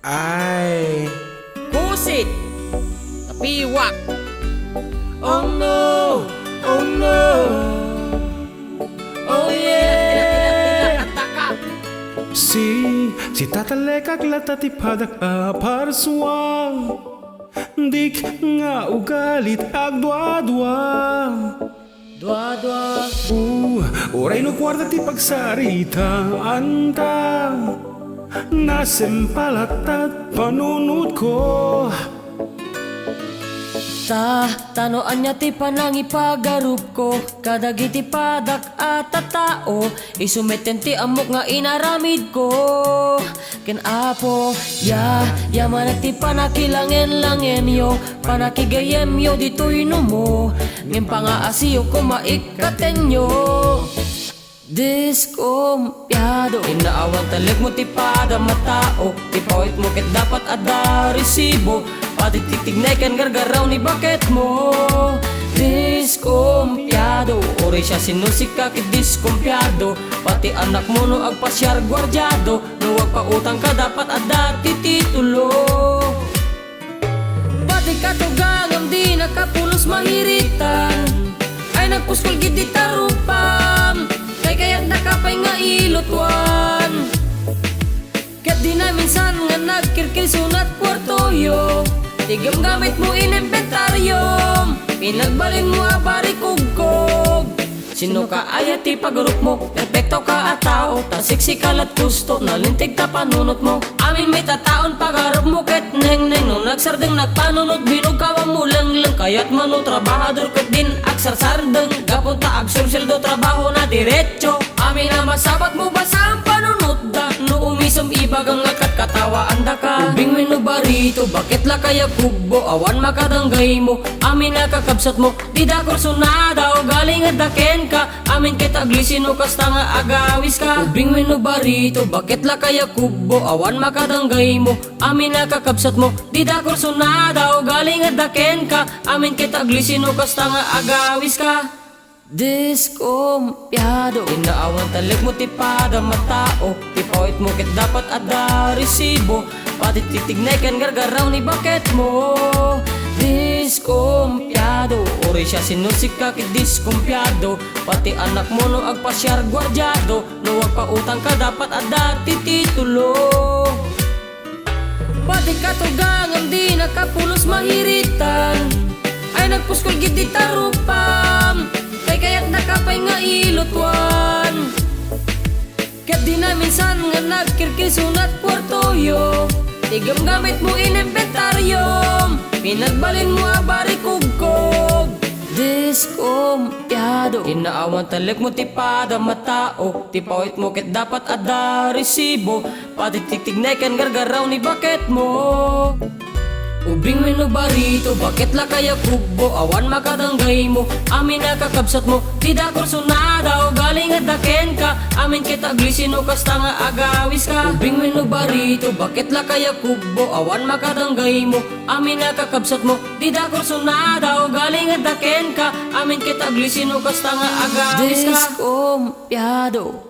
Ay, Kusit, tapiwak. oh no, oh no, oh yeah. Si tatalekak latatipadak aparswang dik nga ugalit agdwa-dwa. Dua-dua. Oray no kwarta ti pagsarita anta nasempalat at panunod ko. Tanoan niya ti panang ipagarup ko, kadagiti padak at tao, isumeten ti amok nga inaramid ko. Ken apo, yaman ti panakilangen-langen yo, panakigayem yo dito'y mo, ngem pangaasiyo ko maikaten yo. Desconfiado, inaawan talag mo ti pada matao, ti pawit mo ket dapat ada resibo, pati titignay kan gargaraw ni bakit mo. Desconfiado, ori siya sinusika kit desconfiado, pati anak mo no agpasyar gwardyado, no wag pa utang ka dapat ada ti titulo. Pati katugang di nakapulos mahiritan, ay nagpuskol gid di tarupam, kaya't nakapay nga ilotwan. Kat di na minsan nga nagkirkil sunat kwartoyo, tigam gamit mo inimbentaryo, pinagbalin mo abari kugkog. Sino ka ayat ti pagrup mo, perfecto ka at tao, tasiksi kalat gusto, nalintig ta panunot mo. Amin may tataon pagarup mo ket neng-neng, nung nagsardeng nagpanunot, binog kawa mo lang-lang, kaya't mano trabahador ket din agsarsardeng, gapunta agsursildo trabaho na diretso. Amin na masabat mo basa ang panunot da, no umisom ibagang akat katawaan da ka. Ubing may no barito, bakit la kaya kubo, awan makadanggay mo, amin na kakabsat mo, di da kursunada o galing at daken ka, amin kita glisino kasta nga agawis ka. Ubing may no barito, bakit la kaya kubo, awan makadanggay mo, amin na kakabsat mo, di da kursunada o galing at daken ka, amin kita glisino kasta nga agawis ka. Desconfiado, inaawan talag mo ti pada matao, ti pawit mo ket dapat ada resibo, pati titignay kan gargaraw ni bakit mo. Desconfiado, ori siya sinusika kit desconfiado, pati anak mo no agpasyar gwardyado, no wag pa utang ka dapat ada ti titulo. Pati katugang di nakapulos mahiritan, ay nagpuskol gid di tarupam, kaya't nakapay nga ilotwan. Kat di na minsan nga nagkirkil sunat kwartoyo, tigam gamit mo inimbentaryo, pinagbalin mo abari kugkog. Desconfiado, inaawan talag mo ti pada matao, ti pawit mo ket dapat ada resibo, pati titignay kan gargaraw ni bakit mo. Ubing may no barito, bakit la kaya kubo, awan makadanggay mo, amin na kakabsat mo, di da kursunada o galing at daken ka, amin kita glisino kasta nga agawis ka. Ubing may no barito, bakit la kaya kubo, awan makadanggay mo, amin na kakabsat mo, di da kursunada o galing at daken ka, amin kita glisino kasta nga agawis ka. Desconfiado.